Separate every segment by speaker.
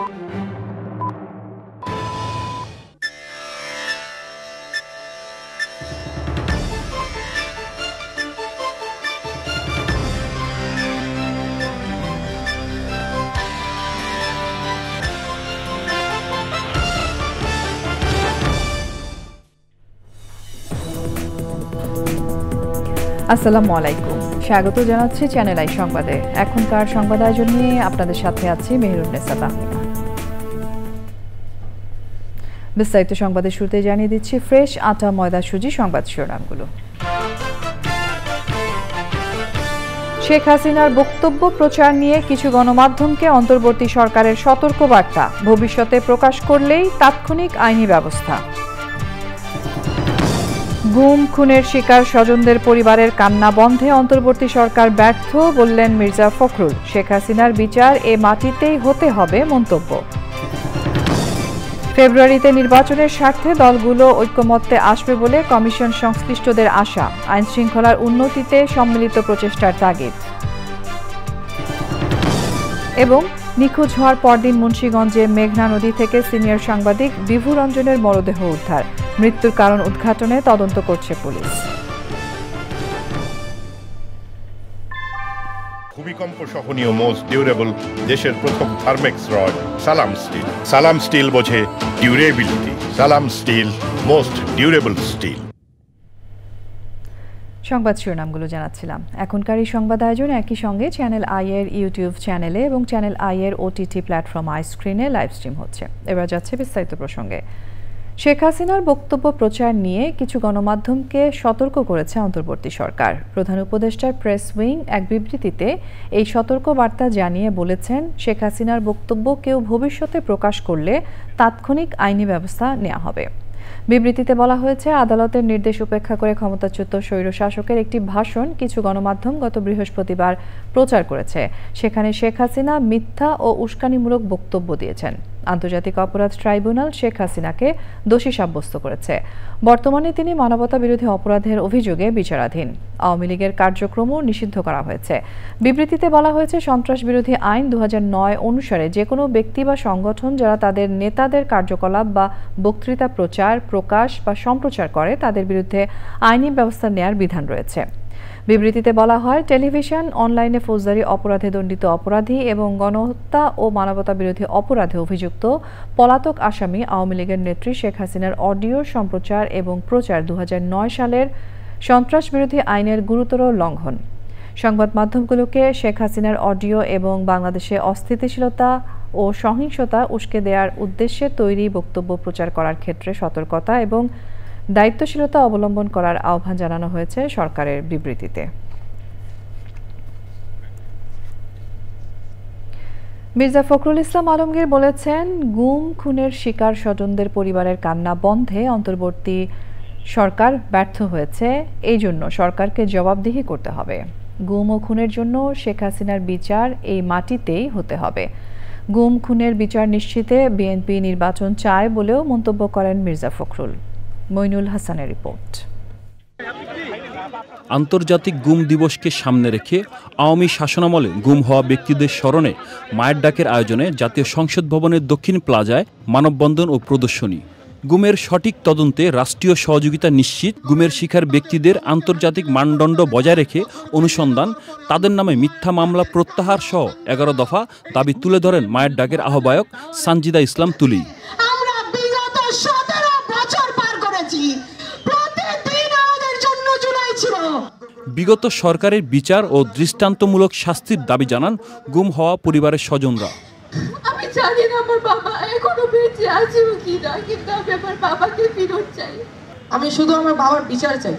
Speaker 1: আসসালামু আলাইকুম, স্বাগত জানাচ্ছি চ্যানেল আই সংবাদে। এখনকার সংবাদ আয়োজন নিয়ে আপনাদের সাথে আছি মেহেরুন্নেসা তাহমিনা। বিস্তারিত সংবাদের শুরুতে জানিয়ে দিচ্ছি ফ্রেশ আটা ময়দা সুজি সংবাদ শিরোনামগুলো। শেখ হাসিনার বক্তব্য প্রচার নিয়ে কিছু গণমাধ্যমকে অন্তর্বর্তী সরকারের সতর্কবার্তা, ভবিষ্যতে প্রকাশ করলেই তাৎক্ষণিক আইনি ব্যবস্থা। গুম খুনের শিকার স্বজনদের পরিবারের কান্না বন্ধে অন্তর্বর্তী সরকার ব্যর্থ, বললেন মির্জা ফখরুল। শেখ হাসিনার বিচার এ মাটিতেই হতে হবে মন্তব্য। ফেব্রুয়ারিতে নির্বাচনের স্বার্থে দলগুলো ঐক্যমত্যে আসবে বলে কমিশন সংশ্লিষ্টদের আশা। আইন শৃঙ্খলার উন্নতিতে সম্মিলিত প্রচেষ্টার তাগিদ। এবং নিখোঁজ হওয়ার পরদিন মুন্সিগঞ্জে মেঘনা নদী থেকে সিনিয়র সাংবাদিক বিভু রঞ্জনের মরদেহ উদ্ধার। মৃত্যুর কারণ উদ্ঘাটনে তদন্ত করছে পুলিশ।
Speaker 2: ভূমিকম্প সহনীয় মোস্ট ডিউরেবল দেশের প্রথম থার্মেক্স রড সালাম স্টিল। সালাম স্টিল বোঝে ডিউরেবিলিটি। সালাম স্টিল, মোস্ট ডিউরেবল স্টিল।
Speaker 1: সংবাদ শিরোনামগুলো জানাচ্ছিলাম। এখনকার এই সংবাদ আয়োজন একই সঙ্গে চ্যানেল আই এর ইউটিউব চ্যানেলে এবং চ্যানেল আই এর ওটিটি প্ল্যাটফর্ম আই স্ক্রিনে লাইভ স্ট্রিম হচ্ছে। এবার যাচ্ছে বিস্তারিত প্রসঙ্গে। শেখ হাসিনার বক্তব্য প্রচার নিয়ে কিছু গণমাধ্যমকে সতর্ক করেছে অন্তর্বর্তী সরকার। প্রধান উপদেষ্টার প্রেস উইং এক বিবৃতিতে এই সতর্ক বার্তা জানিয়ে বলেছেন, শেখ হাসিনার বক্তব্য কেউ ভবিষ্যতে প্রকাশ করলে তাৎক্ষণিক আইনি ব্যবস্থা নেওয়া হবে। বিবৃতিতে বলা হয়েছে, আদালতের নির্দেশ উপেক্ষা করে ক্ষমতাচ্যুত স্বৈরশাসকের একটি ভাষণ কিছু গণমাধ্যম গত বৃহস্পতিবার প্রচার করেছে। সেখানে শেখ হাসিনা মিথ্যা ও উস্কানিমূলক বক্তব্য দিয়েছেন। আন্তর্জাতিক অপরাধ ট্রাইব্যুনাল শেখ হাসিনাকে দোষী সাব্যস্ত করেছে। বর্তমানে তিনি মানবতা বিরোধী অপরাধের অভিযোগে বিচারাধীন। আওয়ামী লীগের কার্যক্রমও নিষিদ্ধ করা হয়েছে। বিবৃতিতে বলা হয়েছে, সন্ত্রাস বিরোধী আইন 2009 অনুসারে যে কোনো ব্যক্তি বা সংগঠন যারা তাদের নেতাদের কার্যকলাপ বা বক্তৃতা প্রচার, প্রকাশ বা সম্প্রচার করে তাদের বিরুদ্ধে আইনি ব্যবস্থা নেয়ার বিধান রয়েছে। বিবৃতিতে বলা হয়, টেলিভিশন, অনলাইনে ফৌজদারি অপরাধে দণ্ডিত অপরাধী এবং গণহত্যা ও মানবতা বিরোধী অপরাধে অভিযুক্ত পলাতক আসামি আওয়ামী লীগের নেত্রী শেখ হাসিনার অডিও সম্প্রচার এবং প্রচার 2009 সালের সন্ত্রাস বিরোধী আইনের গুরুতর লঙ্ঘন। সংবাদ মাধ্যমগুলোকে শেখ হাসিনার অডিও এবং বাংলাদেশে অস্থিতিশীলতা ও সহিংসতা উস্কে দেওয়ার উদ্দেশ্যে তৈরি বক্তব্য প্রচার করার ক্ষেত্রে সতর্কতা এবং দায়িত্বশীলতা অবলম্বন করার আহ্বান জানানো হয়েছে সরকারের বিবৃতিতে। মির্জা ফখরুল ইসলাম আলমগীর বলেছেন, গুম খুনের শিকার স্বজনদের পরিবারের কান্না বন্ধে অন্তর্বর্তী সরকার ব্যর্থ হয়েছে। এই জন্য সরকারকে জবাবদিহি করতে হবে। গুম ও খুনের জন্য শেখ হাসিনার বিচার এই মাটিতেই হতে হবে। গুম খুনের বিচার নিশ্চিতে বিএনপি নির্বাচন চায় বলেও মন্তব্য করেন মির্জা ফখরুল। মইনুল হাসানের রিপোর্ট।
Speaker 3: আন্তর্জাতিক গুম দিবসকে সামনে রেখে আওয়ামী শাসনামলে গুম হওয়া ব্যক্তিদের স্মরণে মায়ের ডাকের আয়োজনে জাতীয় সংসদ ভবনের দক্ষিণ প্লাজায় মানববন্ধন ও প্রদর্শনী। গুমের সঠিক তদন্তে রাষ্ট্রীয় সহযোগিতা নিশ্চিত, গুমের শিকার ব্যক্তিদের আন্তর্জাতিক মানদণ্ড বজায় রেখে অনুসন্ধান, তাদের নামে মিথ্যা মামলা প্রত্যাহার সহ 11 দফা দাবি তুলে ধরেন মায়ের ডাকের আহ্বায়ক সানজিদা ইসলাম তুলি।
Speaker 4: আমরা বিগত 17 বছর পার করেছি, প্রতিদিন আমাদের জন্য জুলাই ছিল।
Speaker 3: বিগত সরকারের বিচার ও দৃষ্টান্তমূলক শাস্তির দাবি জানান গুম হওয়া পরিবারের স্বজনরা।
Speaker 4: আমি জানি না আমার বাবা এখনো বেঁচে আছে কিনা, কিন্তু আমি আমার বাবাকে ফেরত চাই। আমি শুধু আমার বাবার বিচার চাই।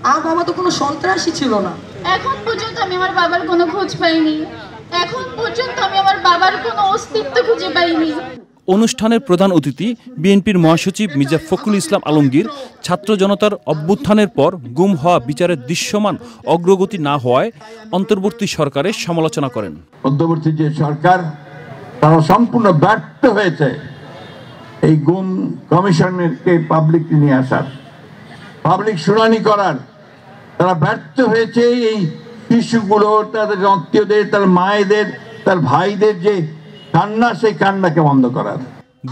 Speaker 4: আমার বাবা তো কোনো সন্ত্রাসী ছিল না।
Speaker 5: এখন পর্যন্ত আমি আমার বাবার কোনো খোঁজ পাইনি। এখন পর্যন্ত আমি আমার বাবার কোনো অস্তিত্ব খুঁজে পাইনি।
Speaker 3: অনুষ্ঠানের প্রধান অতিথি বিএনপির মহাসচিব মির্জা ফখরুল ইসলাম আলমগীর ছাত্র জনতার অভ্যুত্থানের পর গুম হওয়া বিচারের দৃশ্যমান অগ্রগতি না হওয়ায় অন্তর্বর্তী সরকারের সমালোচনা করেন।
Speaker 6: অন্তর্বর্তী যে সরকার তারা সম্পূর্ণ ব্যর্থ হয়েছে এই গুম কমিশনকে পাবলিক নিয়ে আসার, পাবলিক শুনানি করার। তারা ব্যর্থ হয়েছে এই শিশুগুলো, তাদের আত্মীয়দের, তার মায়েদের, তার ভাইদের যে কান্না, সেই কান্নাকে বন্ধ করার।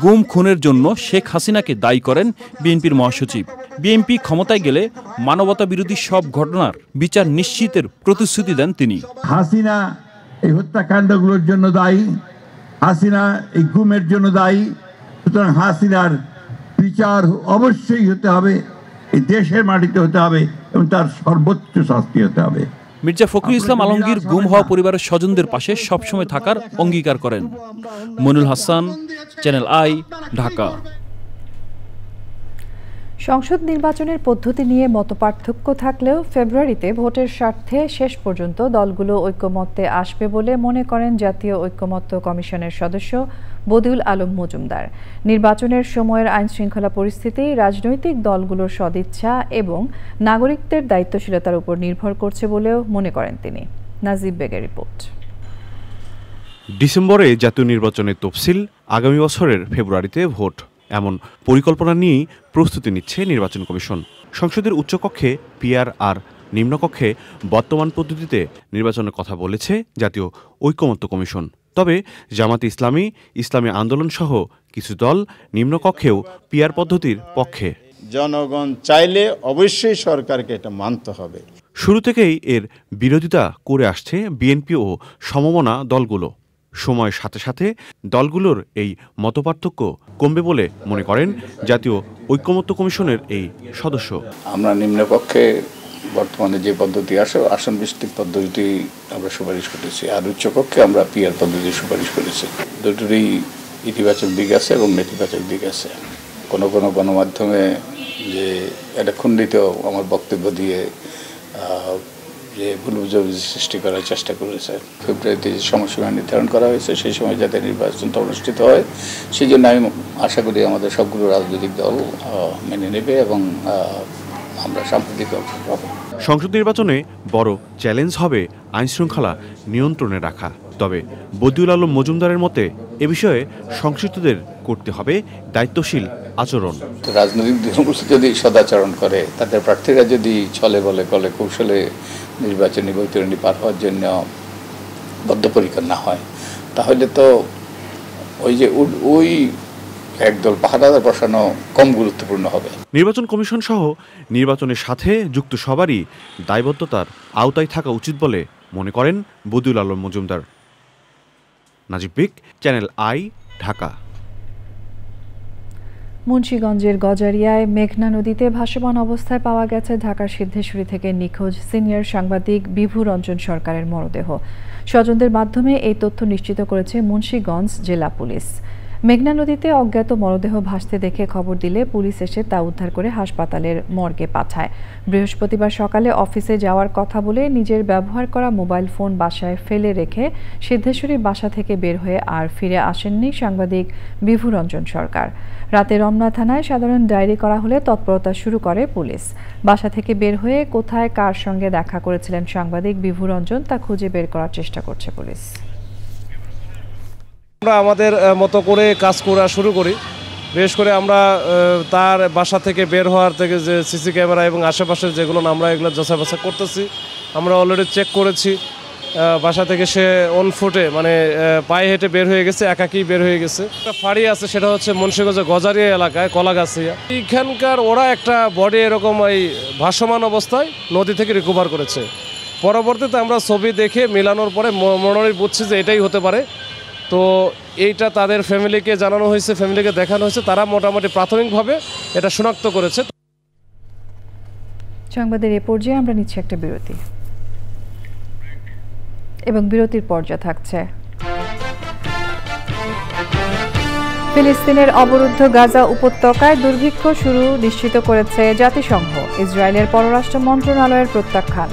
Speaker 3: গুম খুনের জন্য শেখ হাসিনাকে দায়ী করেন বিএনপির মহাসচিব। বিএনপি ক্ষমতায় গেলে মানবতা বিরোধী সব ঘটনার বিচার নিশ্চিতের প্রতিশ্রুতি দেন তিনি।
Speaker 6: হাসিনা এই হত্যাকাণ্ডগুলোর জন্য দায়ী, হাসিনা এই গুমের জন্য দায়ী। সুতরাং হাসিনার বিচার অবশ্যই হতে হবে, এই দেশের মাটিতে হতে হবে এবং তার সর্বোচ্চ শাস্তি হতে হবে।
Speaker 3: মির্জা ফখরুল ইসলাম আলমগীর গুম হওয়া পরিবারের স্বজনদের পাশে সবসময় থাকার অঙ্গীকার করেন। Monirul Hasan, channel I, Dhaka.
Speaker 1: সংসদ নির্বাচনের পদ্ধতি নিয়ে মতপার্থক্য থাকলেও ফেব্রুয়ারিতে ভোটের স্বার্থে শেষ পর্যন্ত দলগুলো ঐকমত্যে আসবে বলে মনে করেন জাতীয় ঐকমত্য কমিশনের সদস্য বদিউল আলম মজুমদার। নির্বাচনের সময়ের আইনশৃঙ্খলা পরিস্থিতি রাজনৈতিক দলগুলোর সদিচ্ছা এবং নাগরিকদের দায়িত্বশীলতার উপর নির্ভর করছে বলেও মনে করেন তিনি। নাজিব বেগের রিপোর্ট।
Speaker 7: ডিসেম্বরে জাতীয় নির্বাচনের তফসিল, আগামী বছরের ফেব্রুয়ারিতে ভোট, এমন পরিকল্পনা নিয়েই প্রস্তুতি নিচ্ছে নির্বাচন কমিশন। সংসদের উচ্চকক্ষে পিআর আর নিম্নকক্ষে বর্তমান পদ্ধতিতে নির্বাচনের কথা বলেছে জাতীয় ঐকমত্য কমিশন। তবে জামাতে ইসলামী, ইসলামী আন্দোলন সহ কিছু দল নিম্নকক্ষেও পিআর পদ্ধতির পক্ষে।
Speaker 8: জনগণ চাইলে অবশ্যই সরকারকে এটা মানতে হবে।
Speaker 7: শুরু থেকেই এর বিরোধিতা করে আসছে বিএনপি ও সমমনা দলগুলো। সময়ের সাথে সাথে দলগুলোর এই মতপার্থক্য কমবে বলে মনে করেন জাতীয় ঐকমত্য কমিশনের এই সদস্য।
Speaker 9: আমরা নিম্নকক্ষে বর্তমানে যে পদ্ধতি আসে আসন ভিত্তিক পদ্ধতি আমরা সুপারিশ করেছি, আর উচ্চকক্ষে আমরা পিআর পদ্ধতি সুপারিশ করেছি। দুটোরই ইতিবাচক দিক আছে এবং নেতিবাচক দিক আছে। কোনো কোনো গণমাধ্যমে যে এটা খণ্ডিত আমার বক্তব্য দিয়ে যে ভুল বুঝাবুঝি সৃষ্টি করার চেষ্টা করেছে। ফেব্রুয়ারিতে যে সময়সীমা নির্ধারণ করা হয়েছে সেই সময় যাতে নির্বাচনটা অনুষ্ঠিত হয়, সেই জন্য আমি আশা করি আমাদের সবগুলো রাজনৈতিক দল মেনে নেবে এবং আমরা সাম্প্রতিক হব।
Speaker 7: সংসদ নির্বাচনে বড় চ্যালেঞ্জ হবে আইনশৃঙ্খলা নিয়ন্ত্রণে রাখা। তবে বদিউল আলম মজুমদারের মতে এ বিষয়ে সংশ্লিষ্টদের করতে হবে দায়িত্বশীল আচরণ।
Speaker 9: রাজনৈতিক দলগুলো যদি সদাচরণ করে, তাদের প্রার্থীরা যদি ছলে বলে কলে কৌশলে নির্বাচনী বৈতরণী পার হওয়ার জন্য বদ্ধপরিকর না হয়, তাহলে তো ওই একদল পাহারাদার বসানো কম গুরুত্বপূর্ণ হবে।
Speaker 7: নির্বাচন কমিশন সহ নির্বাচনের সাথে যুক্ত সবারই দায়বদ্ধতার আওতায় থাকা উচিত বলে মনে করেন বদিউল আলম মজুমদার। নাজিব বিক, চ্যানেল আই, ঢাকা।
Speaker 1: মুন্সিগঞ্জের গজারিয়ায় মেঘনা নদীতে ভাসমান অবস্থায় পাওয়া গেছে ঢাকার সিদ্ধেশ্বরী থেকে নিখোঁজ সিনিয়র সাংবাদিক বিভু রঞ্জন সরকারের মরদেহ। স্বজনদের মাধ্যমে এই তথ্য নিশ্চিত করেছে মুন্সিগঞ্জ জেলা পুলিশ। মেঘনা নদীতে অজ্ঞাত মরদেহ ভাসতে দেখে খবর দিলে পুলিশ এসে তা উদ্ধার করে হাসপাতালের মর্গে পাঠায়। বৃহস্পতিবার সকালে অফিসে যাওয়ার কথা বলে নিজের ব্যবহার করা মোবাইল ফোন বাসায় ফেলে রেখে সিদ্ধেশ্বরী বাসা থেকে বের হয়ে আর ফিরে আসেননি সাংবাদিক বিভু রঞ্জন সরকার। রাতে রমনা থানায় সাধারণ ডায়েরি করা হলে তৎপরতা শুরু করে পুলিশ। বাসা থেকে বের হয়ে কোথায় কার সঙ্গে দেখা করেছিলেন সাংবাদিক বিভু রঞ্জন তা খুঁজে বের করার চেষ্টা করছে পুলিশ।
Speaker 10: আমরা আমাদের মতো করে কাজ করা শুরু করি। বিশেষ করে আমরা তার বাসা থেকে বের হওয়ার থেকে যে সিসি ক্যামেরা এবং আশেপাশের যেগুলো আমরা এগুলো যাচাই বাছাই করতেছি। আমরা অলরেডি চেক করেছি বাসা থেকে সে অন ফুটে মানে পায়ে হেঁটে বের হয়ে গেছে, একাকী বের হয়ে গেছে। একটা ফাঁড়ি আছে, সেটা হচ্ছে মুন্সিগঞ্জের গজারিয়া এলাকায় কলাগাছিয়া। এইখানকার ওরা একটা বডি এরকম এই ভাসমান অবস্থায় নদী থেকে রিকভার করেছে। পরবর্তীতে আমরা ছবি দেখে মেলানোর পরে মনে বুঝছি যে এটাই হতে পারে। তো এইটা তাদের ফ্যামিলিকে জানানো হয়েছে, ফ্যামিলিকে দেখানো হয়েছে, তারা মোটামুটি প্রাথমিকভাবে এটা শনাক্ত করেছে।
Speaker 1: সংবাদের এ পর্যায়ে আমরা নিচ্ছি একটা বিরতি এবং বিরতির পর্যায়ে থাকছে ফিলিস্তিনের অবরুদ্ধ গাজা উপত্যকায় দুর্ভিক্ষ শুরু নিশ্চিত করেছে জাতিসংঘ। ইসরায়েলের পররাষ্ট্র মন্ত্রণালয়ের প্রত্যাখ্যান।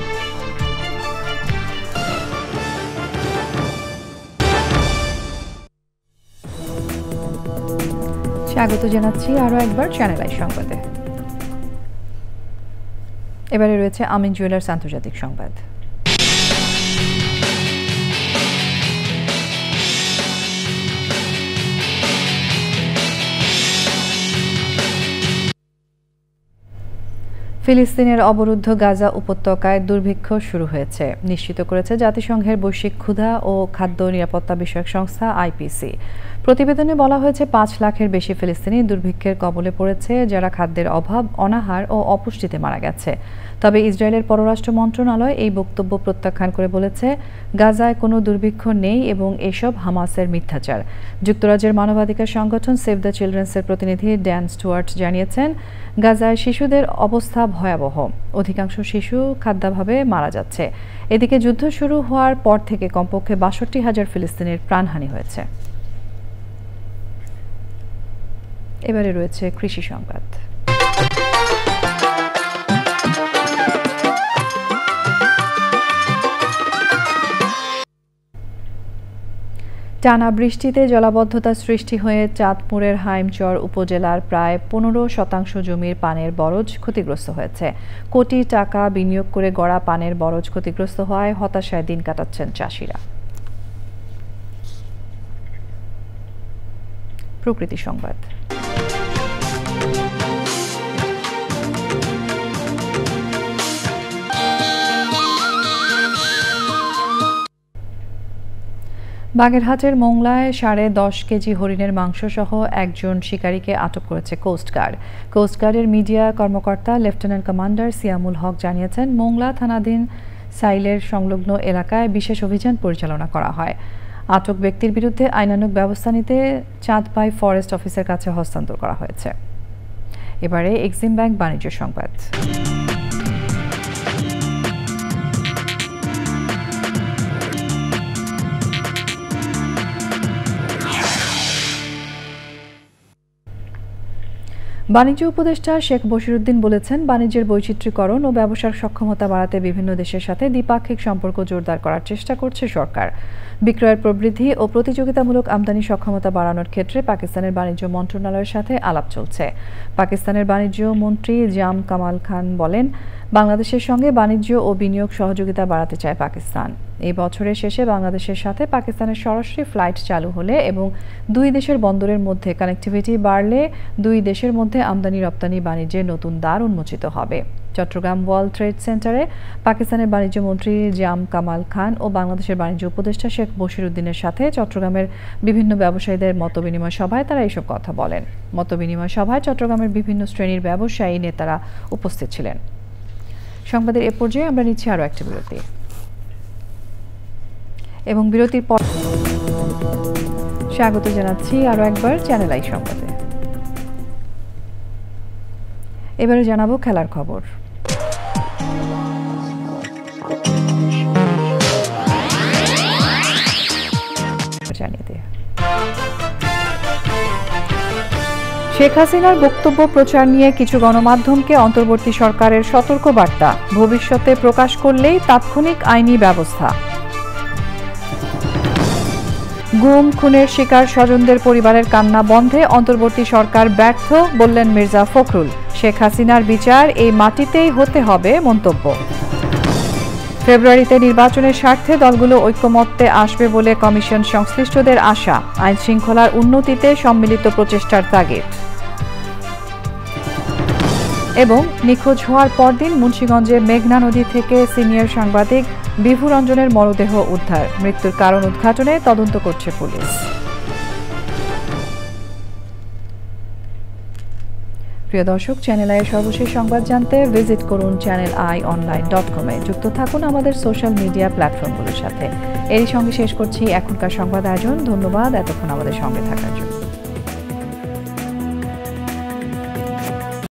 Speaker 1: স্বাগত জানাচ্ছি আরও একবার চ্যানেল আই সংবাদে। এবারে রয়েছে আমিন জুয়েলার্স আন্তর্জাতিক সংবাদ। ফিলিস্তিনের অবরুদ্ধ গাজা উপত্যকায় দুর্ভিক্ষ শুরু হয়েছে, নিশ্চিত করেছে জাতিসংঘের বৈশ্বিক ক্ষুধা ও খাদ্য নিরাপত্তা বিষয়ক সংস্থা আইপিসি। প্রতিবেদনে বলা হয়েছে ৫ লাখের বেশি ফিলিস্তিনি দুর্ভিক্ষের কবলে পড়েছে, যারা খাদ্যের অভাব, অনাহার ও অপুষ্টিতে মারা গেছে। তবে ইসরায়েলের পররাষ্ট্র মন্ত্রণালয় এই বক্তব্য প্রত্যাখ্যান করে বলেছে, গাজায় কোনো দুর্ভিক্ষ নেই এবং এসব হামাসের মিথ্যাচার। যুক্তরাজ্যের মানবাধিকার সংগঠন সেভ দ্য চিলড্রেন্সের প্রতিনিধি ড্যান স্টুয়ার্ট জানিয়েছেন, গাজায় শিশুদের অবস্থা ভয়াবহ, অধিকাংশ শিশু খাদ্যাভাবে মারা যাচ্ছে। এদিকে যুদ্ধ শুরু হওয়ার পর থেকে কমপক্ষে ৬২,০০০ ফিলিস্তিনির প্রাণহানি হয়েছে। এবারে রয়েছে কৃষি সংবাদ। টানা বৃষ্টিতে জলাবদ্ধতা সৃষ্টি হয়ে চাঁদপুরের হাইমচর উপজেলার প্রায় ১৫% জমির পানের বরজ ক্ষতিগ্রস্ত হয়েছে। কোটি টাকা বিনিয়োগ করে গড়া পানের বরজ ক্ষতিগ্রস্ত হওয়ায় হতাশায় দিন কাটাচ্ছেন চাষিরা। প্রকৃতি সংবাদ। বাগেরহাটের মোংলায় ১০.৫ কেজি হরিণের মাংস সহ একজন শিকারীকে আটক করেছে কোস্টগার্ড। কোস্টগার্ডের মিডিয়া কর্মকর্তা লেফটেন্যান্ট কমান্ডার সিয়ামুল হক জানিয়েছেন, মোংলা থানাধীন সাইলের সংলগ্ন এলাকায় বিশেষ অভিযান পরিচালনা করা হয়। আটক ব্যক্তির বিরুদ্ধে আইনানুগ ব্যবস্থা নিতে চাঁদপাই ফরেস্ট অফিসের কাছে হস্তান্তর করা হয়েছে। এবারে এক্সিম ব্যাংক বাণিজ্য সংবাদ। বাণিজ্য উপদেষ্টা শেখ বশিরউদ্দিন বলেছেন, বাণিজ্যের বৈচিত্র্যীকরণ ও ব্যবসার সক্ষমতা বাড়াতে বিভিন্ন দেশের সাথে দ্বিপাক্ষিক সম্পর্ক জোরদার করার চেষ্টা করছে সরকার। বিক্রয়ের প্রবৃদ্ধি ও প্রতিযোগিতামূলক আমদানি সক্ষমতা বাড়ানোর ক্ষেত্রে পাকিস্তানের বাণিজ্য মন্ত্রণালয়ের সাথে আলাপ চলছে। পাকিস্তানের বাণিজ্য মন্ত্রী জাম কামাল খান বলেন, বাংলাদেশের সঙ্গে বাণিজ্য ও বিনিয়োগ সহযোগিতা বাড়াতে চায় পাকিস্তান। এই বছরের শেষে বাংলাদেশের সাথে পাকিস্তানের সরাসরি ফ্লাইট চালু হলে এবং দুই দেশের বন্দরের মধ্যে কানেক্টিভিটি বাড়লে দুই দেশের মধ্যে আমদানি রপ্তানি বাণিজ্যের নতুন দ্বার উন্মোচিত হবে। চট্টগ্রাম ওয়ার্ল্ড ট্রেড সেন্টারে পাকিস্তানের বাণিজ্য মন্ত্রী জাম কামাল খান ও বাংলাদেশের বাণিজ্য উপদেষ্টা শেখ বশিরউদ্দিনের সাথে চট্টগ্রামের বিভিন্ন ব্যবসায়ীদের মতবিনিময় সভায় তারা এসব কথা বলেন। মতবিনিময় সভায় চট্টগ্রামের বিভিন্ন শ্রেণীর ব্যবসায়ী নেতারা উপস্থিত ছিলেন। সংবাদের এ পর্যায়ে আমরা নিচ্ছি আরও একটি বিরতি এবং বিরতির পর স্বাগত জানাচ্ছি আরও একবার চ্যানেল আই সংবাদে। এবারে জানাবো খেলার খবর। শেখ হাসিনার বক্তব্য প্রচার নিয়ে কিছু গণমাধ্যমকে অন্তর্বর্তী সরকারের সতর্ক বার্তা, ভবিষ্যতে প্রকাশ করলেই তাৎক্ষণিক আইনি ব্যবস্থা। গুম খুনের শিকার স্বজনদের পরিবারের কান্না বন্ধে অন্তর্বর্তী সরকার ব্যর্থ, বললেন মির্জা ফখরুল। শেখ হাসিনার বিচার এই মাটিতেই হতে হবে মন্তব্য। ফেব্রুয়ারিতে নির্বাচনের স্বার্থে দলগুলো ঐক্যমত্যে আসবে বলে কমিশন সংশ্লিষ্টদের আশা, আইন শৃঙ্খলার উন্নতিতে সম্মিলিত প্রচেষ্টার তাগিদ। এবং নিখোঁজ হওয়ার পরদিন মুন্সিগঞ্জে মেঘনা নদী থেকে সিনিয়র সাংবাদিক বিভু রঞ্জনের মরদেহ উদ্ধার, মৃত্যুর কারণ উদ্ঘাটনে তদন্ত করছে পুলিশ। প্রিয় দর্শক, চ্যানেল আই এর সর্বশেষ সংবাদ জানতে ভিজিট করুন channelionline.com এ। যুক্ত থাকুন আমাদের সোশ্যাল মিডিয়া প্ল্যাটফর্মগুলোর সাথে। এরই সঙ্গে শেষ করছি এখনকার সংবাদ আয়োজন। ধন্যবাদ এতক্ষণ আমাদের সঙ্গে থাকার জন্য।